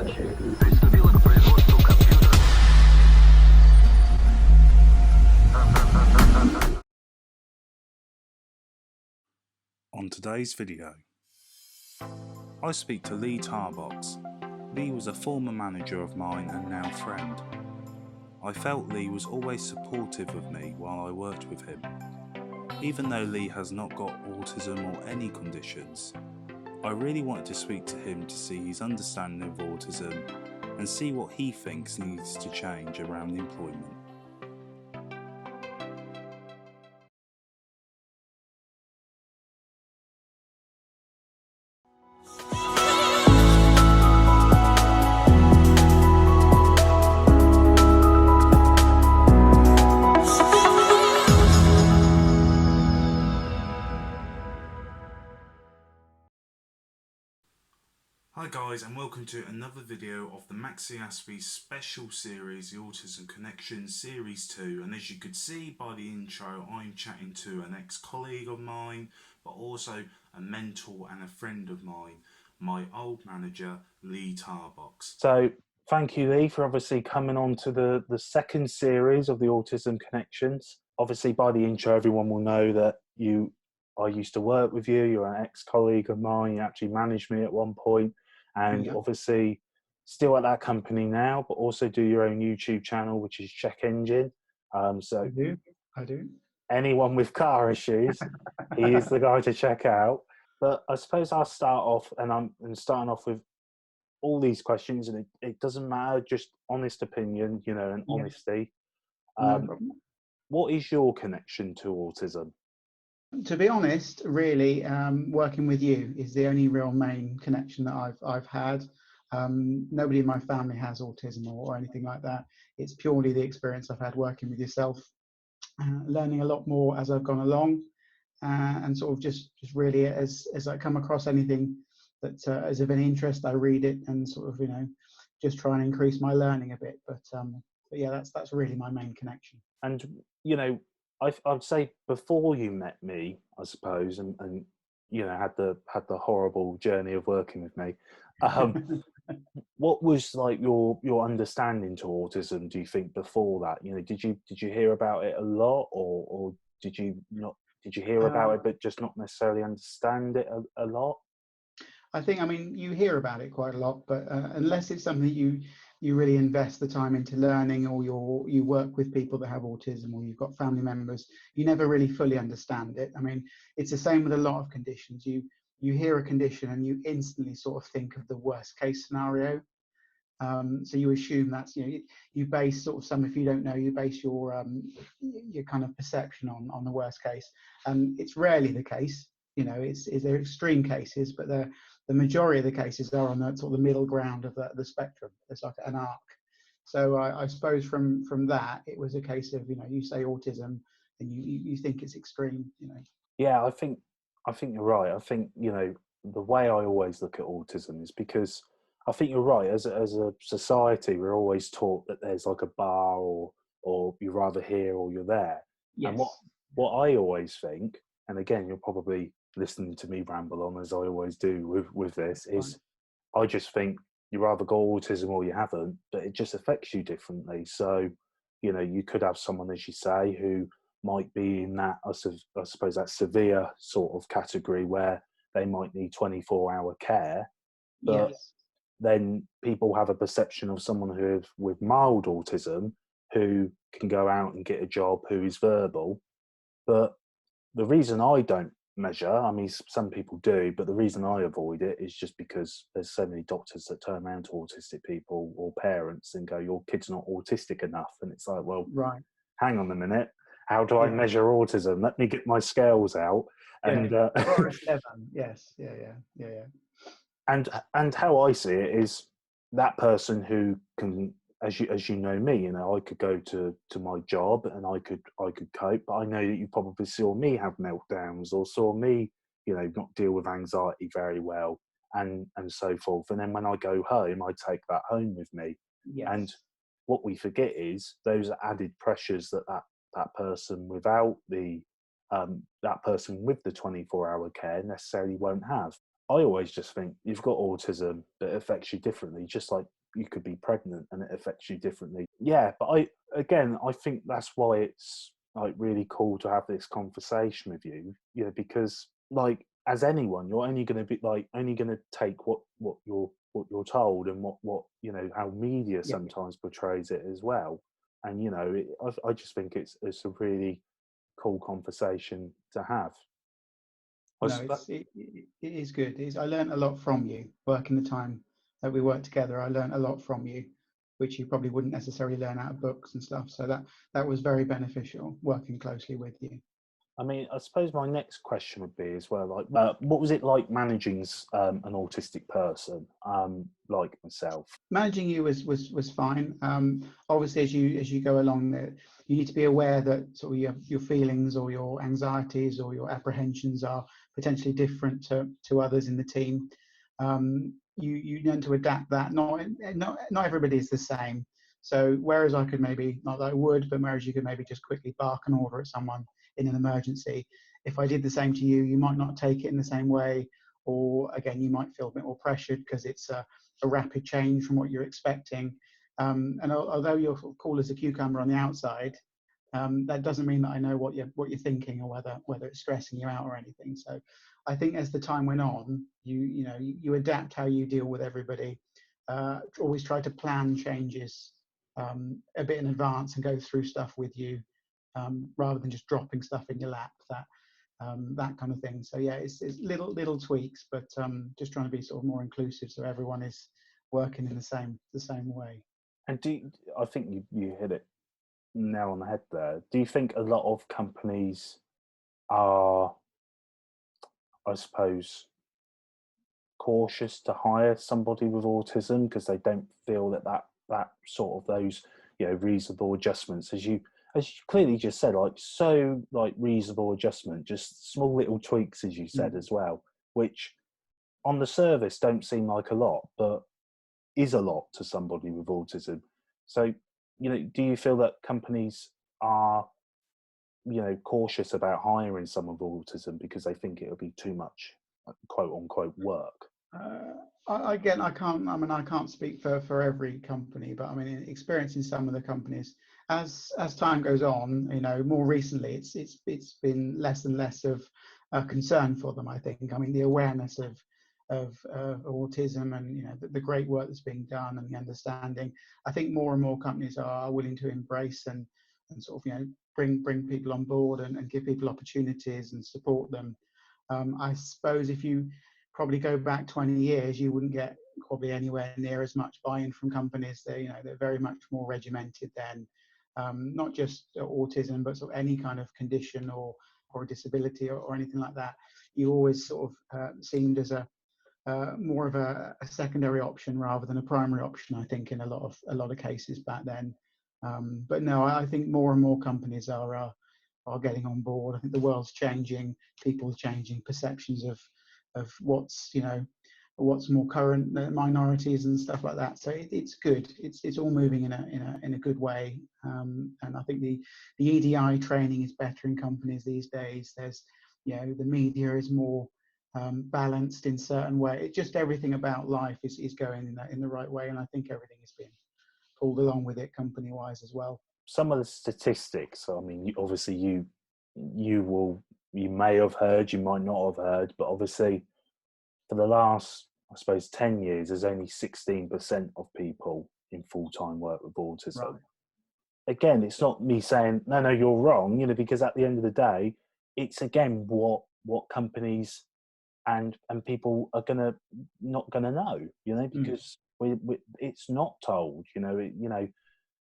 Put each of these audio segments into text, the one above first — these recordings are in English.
On today's video, I speak to Lee Tarbox. Lee was a former manager of mine and now friend. I felt Lee was always supportive of me while I worked with him. Even though Lee has not got autism or any conditions, I really wanted to speak to him to see his understanding of autism and see what he thinks needs to change around employment. Hi guys, and welcome to another video of the MaxiAspie special series, the Autism Connection Series 2. And as you could see by the intro, I'm chatting to an ex-colleague of mine, but also a mentor and a friend of mine, my old manager, Lee Tarbox. So thank you, Lee, for obviously coming on to the second series of the Autism Connections. Obviously by the intro, everyone will know that I used to work with you, you're an ex-colleague of mine, you actually managed me at one point. And obviously still at that company now, but also do your own YouTube channel, which is Czech Engine. So I do. Anyone with car issues, he is the guy to check out. But I suppose I'll start off, and I'm starting off with all these questions, and it doesn't matter, just honest opinion, and honesty. No problem. What is your connection to autism? To be honest, really, working with you is the only real main connection that I've had. Nobody in my family has autism or anything like that. It's purely the experience I've had working with yourself, learning a lot more as I've gone along, and sort of just really as I come across anything that is of any interest, I read it and sort of just try and increase my learning a bit. But yeah, that's really my main connection. And I'd say before you met me, I suppose, and had the horrible journey of working with me. What was like your understanding to autism? Do you think before that? Did you hear about it a lot, or did you not? Did you hear about it but just not necessarily understand it a lot? I think, you hear about it quite a lot, but unless it's something you really invest the time into learning, or you work with people that have autism, or you've got family members, you never really fully understand it. It's the same with a lot of conditions. You hear a condition and you instantly sort of think of the worst case scenario. So you assume that's, you base sort of if you don't know, you base your kind of perception on the worst case. And it's rarely the case. There are extreme cases, but the majority of the cases are on the sort of the middle ground of the spectrum. It's like an arc. So I suppose from that, it was a case of, you say autism and you think it's extreme, Yeah, I think you're right. I think, the way I always look at autism is because I think you're right. As a society, we're always taught that there's like a bar, or you're either here or you're there. Yes. And what I always think, and again, you're probably listening to me ramble on as I always do with this, is I just think you either got autism or you haven't, but it just affects you differently. So, you could have someone, as you say, who might be in that, I suppose, that severe sort of category where they might need 24-hour care. But then people have a perception of someone with mild autism who can go out and get a job, who is verbal. But the reason I don't measure, some people do, but the reason I avoid it is just because there's so many doctors that turn around to autistic people or parents and go, your kid's not autistic enough. And it's like, well, hang on a minute. How do I measure autism? Let me get my scales out. And yes, yeah. And how I see it is that person who can, as you know me, I could go to my job and I could cope, but I know that you probably saw me have meltdowns, or saw me, not deal with anxiety very well, and so forth. And then when I go home, I take that home with me. Yes. And what we forget is those added pressures that person without that person with the 24-hour care necessarily won't have. I always just think you've got autism, but it affects you differently, just like you could be pregnant and it affects you differently. Yeah, but I think that's why it's like really cool to have this conversation with you, you know, because like as anyone, you're only going to be like only going to take what you're told and what you know how media Yeah. sometimes portrays it as well. And you know, I just think it's a really cool conversation to have. I No, suppose. it is good. I learned a lot from you working the time that we worked together. I learned a lot from you, which you probably wouldn't necessarily learn out of books and stuff. So that was very beneficial working closely with you. I mean, I suppose my next question would be as well, like, what was it like managing an autistic person, like myself? Managing you was fine. Obviously, as you go along, there you need to be aware that sort of your feelings or your anxieties or your apprehensions are potentially different to others in the team. You learn to adapt that. Not everybody is the same. So whereas I could maybe, not that I would, but whereas you could maybe just quickly bark an order at someone in an emergency, if I did the same to you, you might not take it in the same way, or again, you might feel a bit more pressured because it's a rapid change from what you're expecting. And although you're cool as a cucumber on the outside, that doesn't mean that I know what you're thinking or whether it's stressing you out or anything. So I think as the time went on, you adapt how you deal with everybody. Always try to plan changes a bit in advance and go through stuff with you, rather than just dropping stuff in your lap. That kind of thing. So yeah, it's little tweaks, but just trying to be sort of more inclusive so everyone is working in the same way. And I think you hit it nail on the head there. Do you think a lot of companies are, I suppose, cautious to hire somebody with autism because they don't feel that sort of those, you know, reasonable adjustments, as you clearly just said, like so like reasonable adjustment, just small little tweaks, as you said as well, which on the surface don't seem like a lot, but is a lot to somebody with autism. So, you know, do you feel that companies are, you know, cautious about hiring someone with autism because they think it'll be too much, quote unquote, work? Again, I can't. I mean, I can't speak for every company, but I mean, experiencing some of the companies as time goes on, you know, more recently, it's been less and less of a concern for them. I think. I mean, the awareness of autism and you know the great work that's being done and the understanding. I think more and more companies are willing to embrace and sort of you know bring people on board and give people opportunities and support them. I suppose if you probably go back 20 years, you wouldn't get probably anywhere near as much buy-in from companies. They're very much more regimented than not just autism, but sort of any kind of condition or a disability or anything like that. You always sort of seemed as a more of a secondary option rather than a primary option. I think in a lot of cases back then. But no, I think more and more companies are getting on board. I think the world's changing, people are changing, perceptions of what's you know what's more current, minorities and stuff like that. So it's good. It's all moving in a good way. And I think the EDI training is better in companies these days. There's you know the media is more balanced in certain way. It's just everything about life is going in the right way, and I think everything is being pulled along with it company wise as well. Some of the statistics, I mean, obviously you may have heard, you might not have heard, but obviously for the last, I suppose, 10 years, there's only 16% of people in full-time work with autism. Right. Again, it's not me saying, no, you're wrong, you know, because at the end of the day, it's again what companies and people are not gonna know, you know, because it's not told, you know,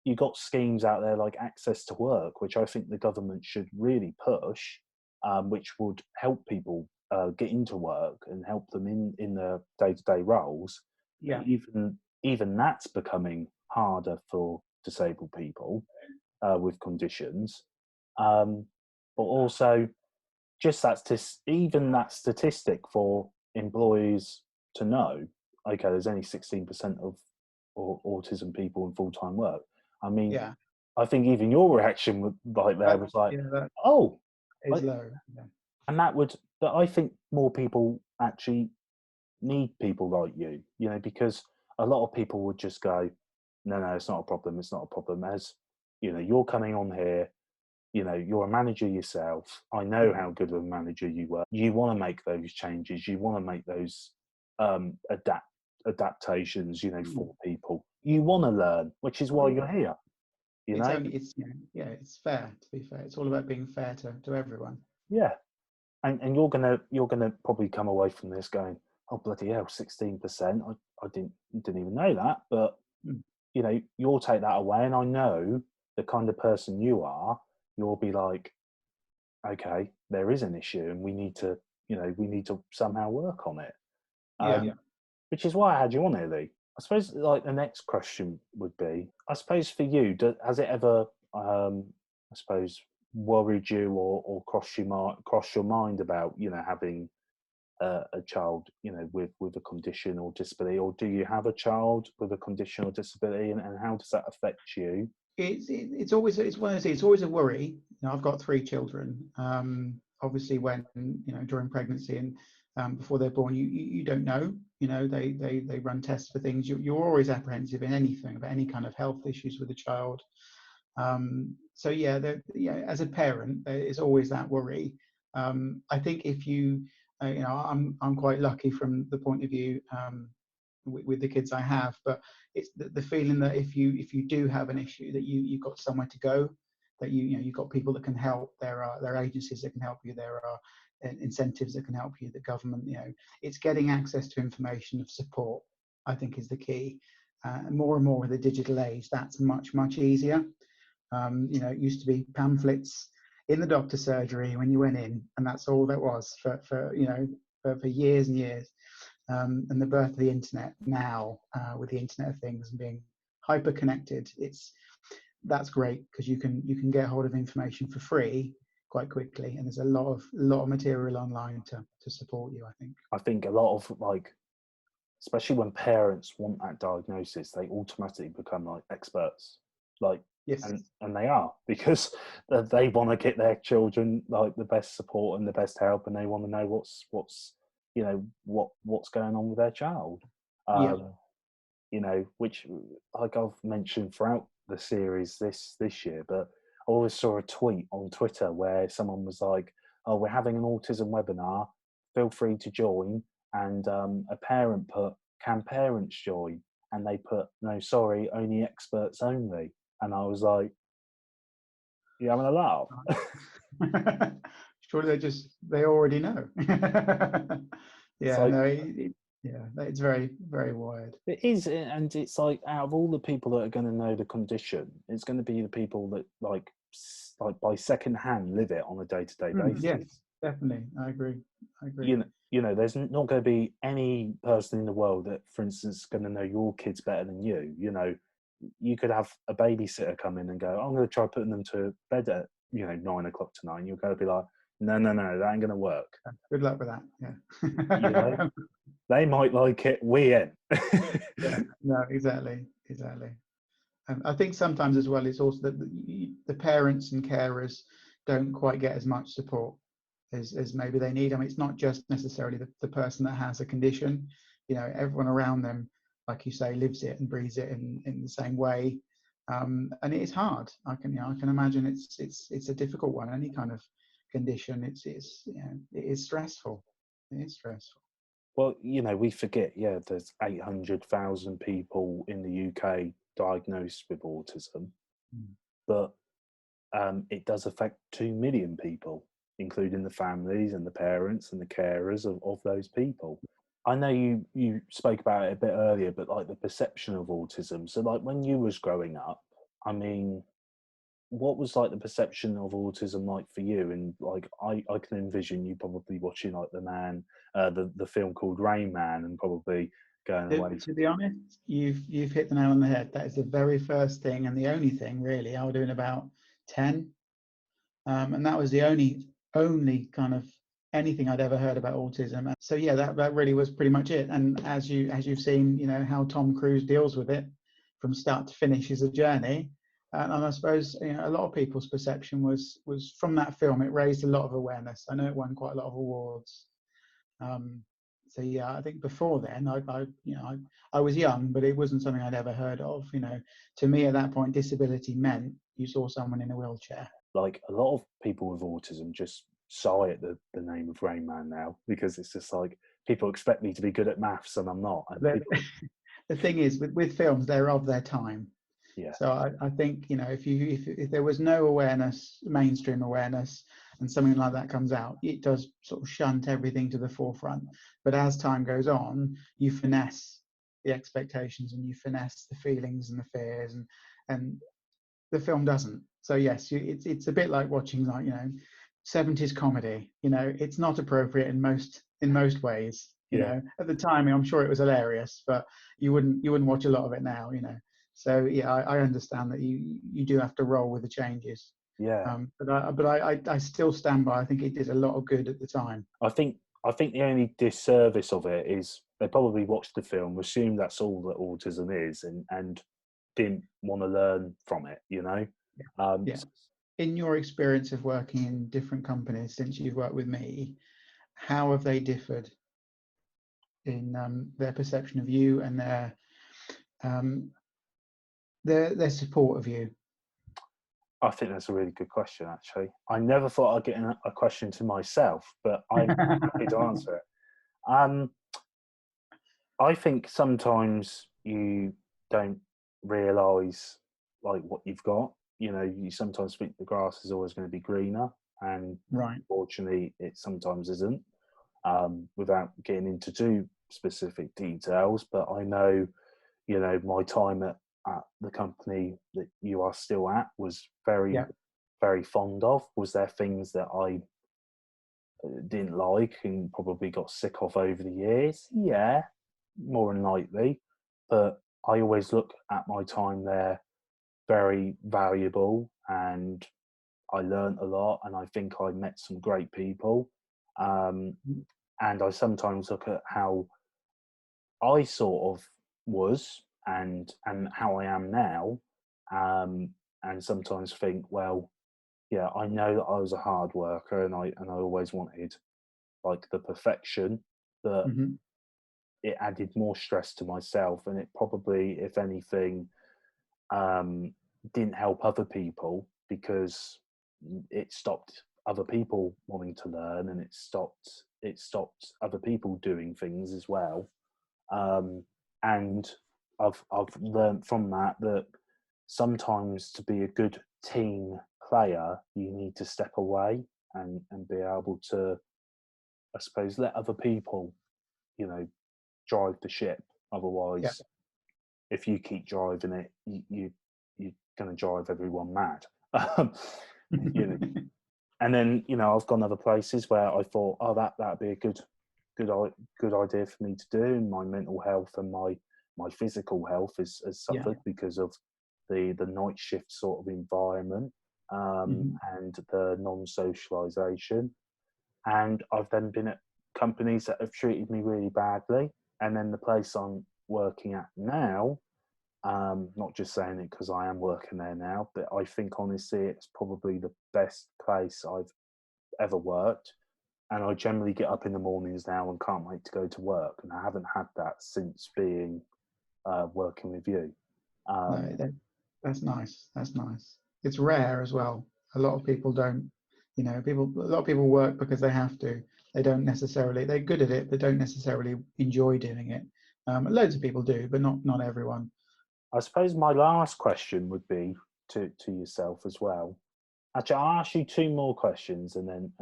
you got schemes out there like Access to Work, which I think the government should really push, which would help people get into work and help them in their day-to-day roles. Yeah. Even that's becoming harder for disabled people with conditions. But also, just even that statistic for employees to know, okay, there's only 16% of autism people in full-time work. I mean, Yeah. I think even your reaction was like, that oh, is low. Yeah. and that I think more people actually need people like you, you know, because a lot of people would just go, no, no, it's not a problem. It's not a problem. As you know, you're coming on here, you know, you're a manager yourself. I know how good of a manager you were. You want to make those changes. You want to make those adaptations, you know, for people. You want to learn, which is why you're here. You know, it's fair, to be fair. It's all about being fair to everyone. Yeah, and you're gonna probably come away from this going, oh bloody hell, 16%. I didn't even know that, but you know, you'll take that away, and I know the kind of person you are. You'll be like, okay, there is an issue, and we need to somehow work on it. Which is why I had you on here, Lee. I suppose like the next question would be, I suppose for you, has it ever, I suppose, worried you or crossed your mind about, you know, having a child, you know, with a condition or disability, or do you have a child with a condition or disability, and how does that affect you? It's always a worry. You know, I've got 3 children. Obviously, when during pregnancy and before they're born, you don't know. You know, they run tests for things. You're always apprehensive in anything about any kind of health issues with a child. So as a parent, there is always that worry. I think if I'm quite lucky from the point of view with the kids I have, but it's the feeling that if you do have an issue, that you've got somewhere to go, that you've got people that can help. There are agencies that can help you. There are incentives that can help you. The government, it's getting access to information of support, I think, is the key. More and more with the digital age, that's much easier. It used to be pamphlets in the doctor's surgery when you went in, and that's all there was for years and years. And the birth of the internet now, with the Internet of Things and being hyper connected, that's great, because you can get hold of information for free quite quickly, and there's a lot of material online to support you. I think a lot of, like, especially when parents want that diagnosis, they automatically become like experts, like, yes, and they are, because they want to get their children like the best support and the best help, and they want to know what's going on with their child. You know, which, like I've mentioned throughout the series this year, but I always saw a tweet on Twitter where someone was like, oh, we're having an autism webinar, feel free to join. And a parent put, can parents join? And they put, no, sorry, only experts only. And I was like, you having a laugh? Surely they already know. It's very, very wired. It is, and it's like, out of all the people that are going to know the condition, it's going to be the people that like by second hand live it on a day-to-day basis. Yes, definitely. I agree. You know, there's not going to be any person in the world that, for instance, is going to know your kids better than you. You know, you could have a babysitter come in and go, I'm going to try putting them to bed at 9 o'clock tonight, and you're going to be like, no, that ain't going to work. Good luck with that. Yeah. You know, they might like it, we ain't. Yeah, no, exactly. I think sometimes as well, it's also that the parents and carers don't quite get as much support as maybe they need. I mean, it's not just necessarily the person that has a condition. Everyone around them, like you say, lives it and breathes it in the same way, and it is hard. I can imagine it's a difficult one. Any kind of condition, it is stressful. It is stressful. Well, we forget, there's 800,000 people in the UK diagnosed with autism, but it does affect 2 million people, including the families and the parents and the carers of those people. I know you spoke about it a bit earlier, but like the perception of autism. So like when you was growing up, I mean, what was like the perception of autism like for you? And like I can envision you probably watching like the film called Rain Man, and probably going away. To be honest, you've hit the nail on the head. That is the very first thing and the only thing really I was doing about 10, and that was the only kind of anything I'd ever heard about autism. So yeah, that really was pretty much it. And as you've seen, how Tom Cruise deals with it from start to finish is a journey. And I suppose a lot of people's perception was from that film. It raised a lot of awareness. I know it won quite a lot of awards. So yeah, I think before then, I was young, but it wasn't something I'd ever heard of. To me at that point, disability meant you saw someone in a wheelchair. Like a lot of people with autism just sigh at the name of Rain Man now, because it's just like people expect me to be good at maths and I'm not. And people, The thing is, with films, they're of their time. yeah, So I think, if there was no awareness, mainstream awareness, and something like that comes out, it does sort of shunt everything to the forefront. But as time goes on, you finesse the expectations and you finesse the feelings and the fears, and the film doesn't. So yes, it's a bit like watching, like, 70s comedy. It's not appropriate in most ways. yeah, At the time, I'm sure it was hilarious, but you wouldn't watch a lot of it now. So yeah, I understand that you do have to roll with the changes. yeah. But I still stand by. I think it did a lot of good at the time. I think the only disservice of it is they probably watched the film, assumed that's all that autism is, and didn't want to learn from it. Yeah. In your experience of working in different companies since you've worked with me, how have they differed in their perception of you and um, their support of you? I think that's a really good question, actually. I never thought I'd get a question to myself, but I'm happy to answer it. I think sometimes you don't realise like what you've got. You sometimes think the grass is always going to be greener, and Right. unfortunately, it sometimes isn't. Without getting into too specific details, but I know, my time at the company that you are still at was very, Yeah. very fond of. Was there things that I didn't like and probably got sick of over the years? Yeah, more than likely. But I always look at my time there very valuable, and I learned a lot, and I think I met some great people. And I sometimes look at how I sort of was and how I am now, and sometimes think, well, yeah, I know that I was a hard worker, and I always wanted like the perfection, but Hmm. it added more stress to myself, and it probably, if anything, um, didn't help other people, because it stopped other people wanting to learn, and it stopped other people doing things as well. And I've learned from that sometimes to be a good team player, you need to step away and be able to, I suppose, let other people, drive the ship. Yeah. Otherwise, if you keep driving it, you're going to drive everyone mad. you know. And then I've gone other places where I thought, oh, that'd be a good idea for me to do. And my mental health and my physical health has Yeah. suffered because of the night shift sort of environment, Hmm. and the non-socialization. And I've then been at companies that have treated me really badly. And then the place I'm working at now, not just saying it because I am working there now, but I think honestly it's probably the best place I've ever worked. And I generally get up in the mornings now and can't wait to go to work. And I haven't had that since being working with you. No, that's nice. That's nice. It's rare as well. A lot of people don't, a lot of people work because they have to. They don't necessarily, they're good at it, but don't necessarily enjoy doing it. Loads of people do, but not everyone. I suppose my last question would be to yourself as well. Actually, I'll ask you two more questions, and then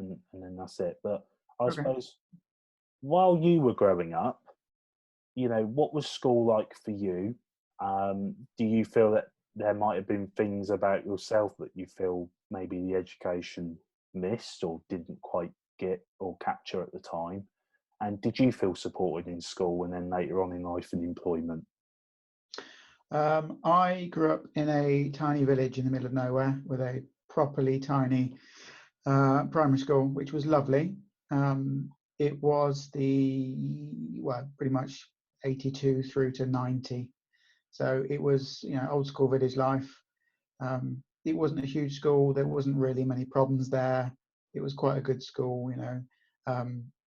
that's it. But I Okay. suppose, while you were growing up, what was school like for you? Do you feel that there might have been things about yourself that you feel maybe the education missed or didn't quite get or capture at the time? And did you feel supported in school and then later on in life in employment? I grew up in a tiny village in the middle of nowhere with a properly tiny primary school, which was lovely. It was pretty much 82 through to 90. So it was, old school village life. It wasn't a huge school. There wasn't really many problems there. It was quite a good school.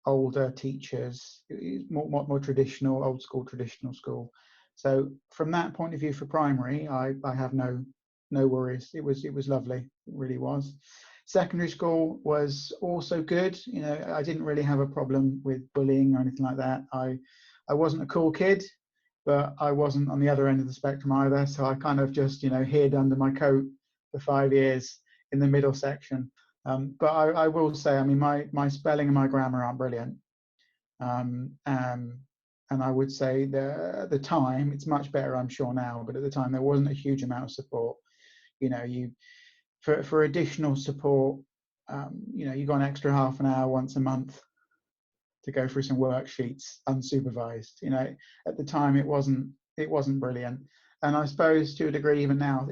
older teachers, more traditional, old school, traditional school. So from that point of view, for primary, I have no worries. It was lovely. It really was. Secondary school was also good. You know, I didn't really have a problem with bullying or anything like that. I wasn't a cool kid, but I wasn't on the other end of the spectrum either. So I kind of just, you know, hid under my coat for 5 years in the middle section. But I will say, I mean, my spelling and my grammar aren't brilliant. And I would say at the time, it's much better, I'm sure now, but at the time there wasn't a huge amount of support. You know, for additional support, you know, you got an extra half an hour once a month to go through some worksheets unsupervised. You know, at the time it wasn't brilliant. And I suppose to a degree even now,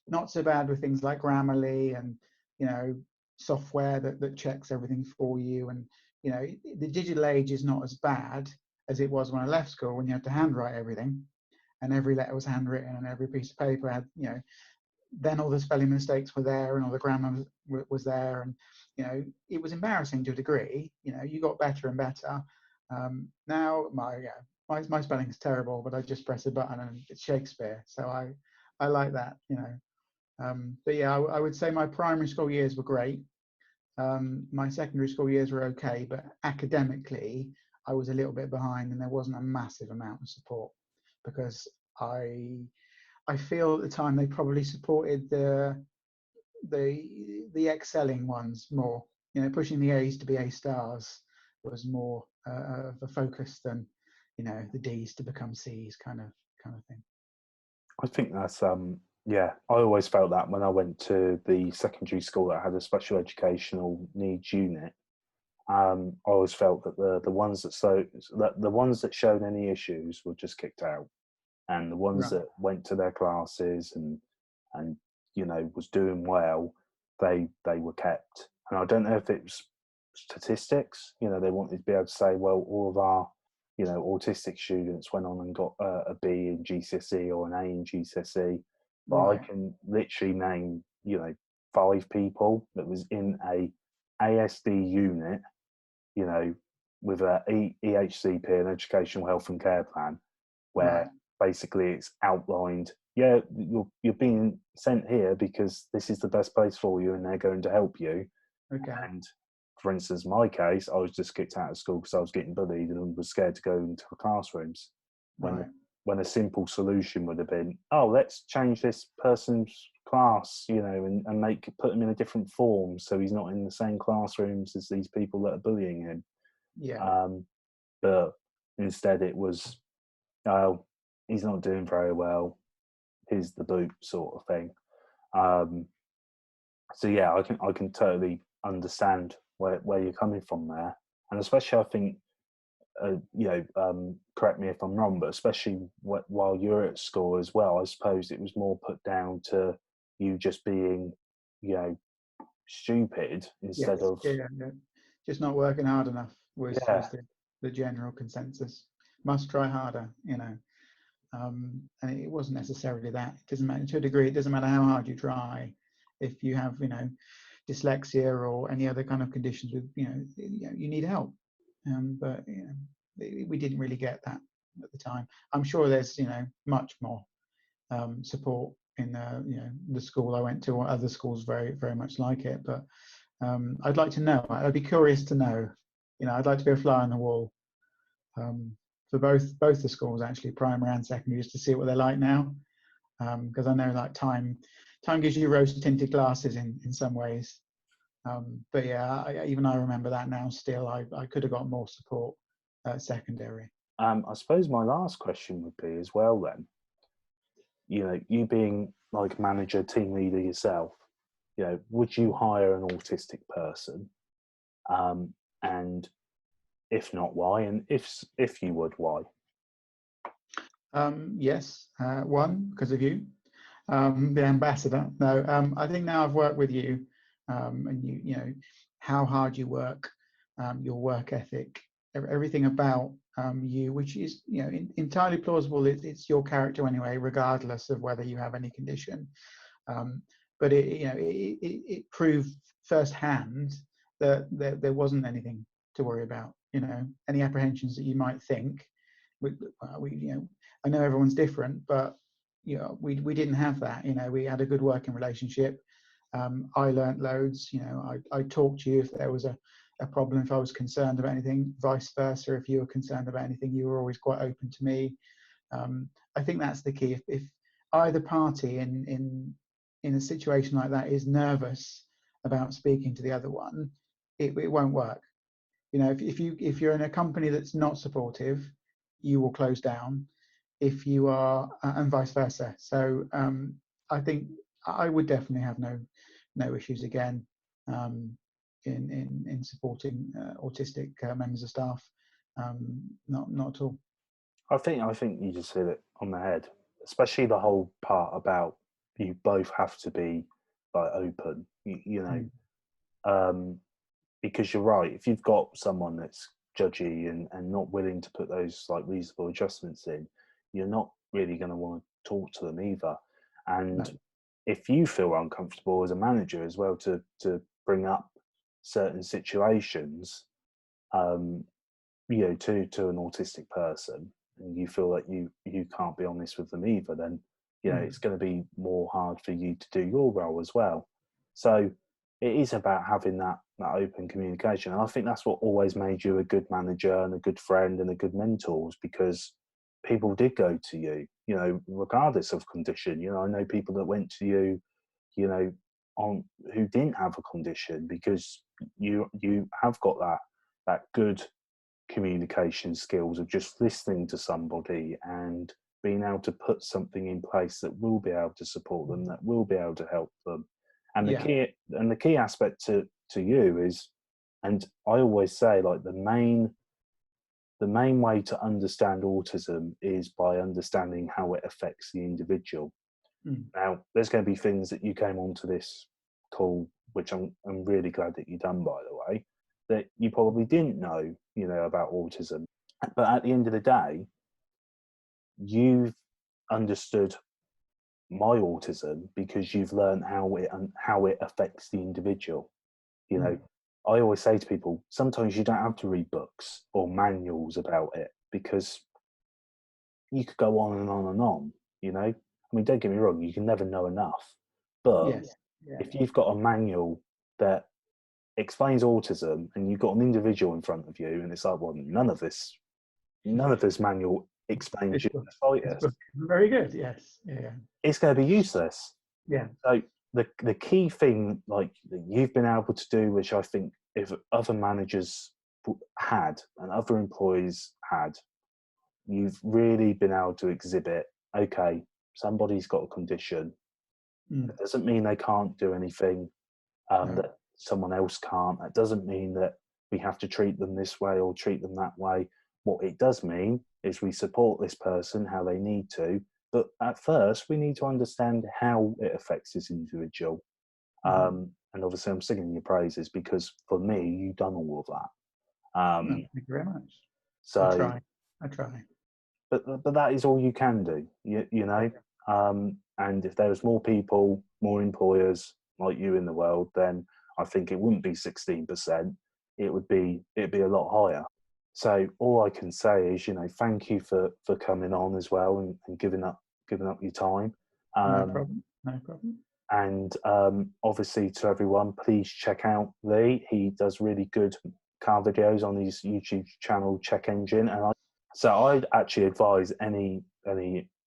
not so bad with things like Grammarly and, you know, software that checks everything for you. And, you know, the digital age is not as bad as it was when I left school, when you had to handwrite everything and every letter was handwritten and every piece of paper had, you know, then all the spelling mistakes were there and all the grammar was there, and you know, it was embarrassing to a degree. You know, you got better and better. Now my spelling is terrible, but I just press a button and it's Shakespeare, so I like that, you know. But yeah, I would say my primary school years were great. My secondary school years were okay, but academically I was a little bit behind, and there wasn't a massive amount of support because I feel at the time they probably supported the excelling ones more. You know, pushing the A's to be A stars was more of a focus than, you know, the D's to become C's kind of thing. I think that's yeah. I always felt that when I went to the secondary school that had a special educational needs unit. I always felt that the ones that showed any issues were just kicked out, and the ones Right. that went to their classes and you know was doing well, they were kept. And I don't know if it was statistics. You know, they wanted to be able to say, well, all of our, you know, autistic students went on and got a B in GCSE or an A in GCSE, but I Right. can literally name, you know, 5 people that was in a ASD unit, you know, with a EHCP, an educational health and care plan, where Right. basically it's outlined, yeah, you're being sent here because this is the best place for you and they're going to help you. Okay. And for instance, my case, I was just kicked out of school because I was getting bullied and was scared to go into the classrooms. Right. When a simple solution would have been, oh, let's change this person's class, you know, and put him in a different form so he's not in the same classrooms as these people that are bullying him. Yeah. But instead it was, oh, he's not doing very well, here's the boot sort of thing. So yeah, I can totally understand where you're coming from there, and especially I think, you know, correct me if I'm wrong, but especially while you're at school as well, I suppose it was more put down to you just being, you know, stupid instead Yes. of, Yeah. Just not working hard enough was yeah, the general consensus. Must try harder, you know. And it wasn't necessarily that. It doesn't matter, to a degree. It doesn't matter how hard you try. If you have, you know, dyslexia or any other kind of conditions with, you know, you need help. But you know, we didn't really get that at the time. I'm sure there's, you know, much more support in you know, the school I went to, or other schools very much like it. But I'd like to know. I'd be curious to know. You know, I'd like to be a fly on the wall for both the schools, actually, primary and secondary, just to see what they're like now. Because I know, like, time gives you rose tinted glasses in some ways. But yeah, even I remember that now. Still, I could have got more support at secondary. I suppose my last question would be as well then, you know, you being like manager, team leader yourself, you know, would you hire an autistic person? And if not, why? And if you would, why? Yes, one, because of you, the ambassador. No, I think now I've worked with you, and you know how hard you work, your work ethic, everything about you, which is, you know, entirely plausible. It's your character anyway, regardless of whether you have any condition. But it, you know, it proved firsthand that there wasn't anything to worry about. any apprehensions that you might think. I know everyone's different, but we didn't have that. We had a good working relationship. I learnt loads. I talked to you if there was a problem, if I was concerned about anything, vice versa. If you were concerned about anything, you were always quite open to me. I think that's the key. If either party in a situation like that is nervous about speaking to the other one, it won't work. If you're in a company that's not supportive, you will close down. If you are, and vice versa. So I think I would definitely have no issues again in supporting autistic members of staff. Not at all. I think you just hit it on the head, especially the whole part about you both have to be like open, because you're right. If you've got someone that's judgy and not willing to put those like reasonable adjustments in, you're not really going to want to talk to them either. And No. if you feel uncomfortable as a manager as well to bring up certain situations, to an autistic person, and you feel like you can't be honest with them either, then it's going to be more hard for you to do your role as well. So it is about having that open communication, and I think that's what always made you a good manager and a good friend and a good mentor, because people did go to you, regardless of condition. I know people that went to you, who didn't have a condition, because you have got that good communication skills of just listening to somebody and being able to put something in place that will be able to support them, that will be able to help them. And the key aspect to you is, and I always say, like, the main way to understand autism is by understanding how it affects the individual. Now, there's going to be things that you came onto this call, which I'm really glad that you've done, by the way, that you probably didn't know, about autism. But at the end of the day, you've understood my autism because you've learned how it affects the individual. I always say to people, sometimes you don't have to read books or manuals about it, because you could go on and on and on. I mean, don't get me wrong, you can never know enough. But if you've got a manual that explains autism and you've got an individual in front of you, and it's like, well, none of this manual explains you the slightest. Very good. Yes. Yeah. It's going to be useless. Yeah. So the key thing, like, that you've been able to do, which I think if other managers had and other employees had, you've really been able to exhibit, okay, somebody's got a condition. It doesn't mean they can't do anything that someone else can't. That doesn't mean that we have to treat them this way or treat them that way. What it does mean is we support this person how they need to, but at first we need to understand how it affects this individual. And obviously I'm singing your praises, because for me, you've done all of that. Thank you very much. So I try. But that is all you can do, and if there was more people, more employers like you in the world, then I think it wouldn't be 16%. It'd be a lot higher. So all I can say is, thank you for coming on as well, and giving up your time. No problem. And obviously, to everyone, please check out Lee. He does really good car videos on his YouTube channel, Czech Engine. And I'd actually advise any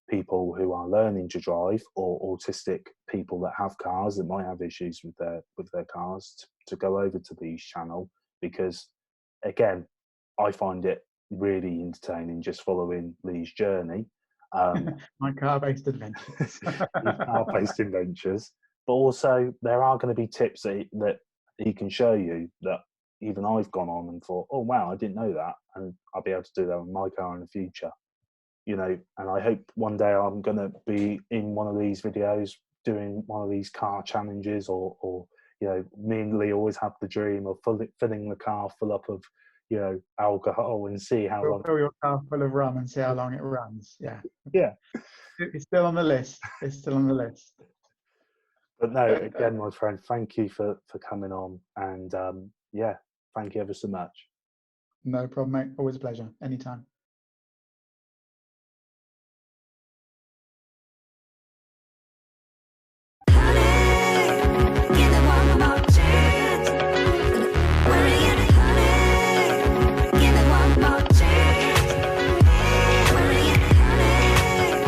people who are learning to drive, or autistic people that have cars that might have issues with their cars, to go over to Lee's channel, because, again, I find it really entertaining just following Lee's journey. My car-based adventures. Car-based adventures. But also, there are going to be tips that he can show you that even I've gone on and thought, oh, wow, I didn't know that. And I'll be able to do that with my car in the future. And I hope one day I'm going to be in one of these videos doing one of these car challenges, or me and Lee always have the dream of filling the car full up of, alcohol, and see how long. Fill your car full of rum and see how long it runs. Yeah. It's still on the list. But no, again, my friend, thank you for coming on, and thank you ever so much. No problem, mate. Always a pleasure. Anytime.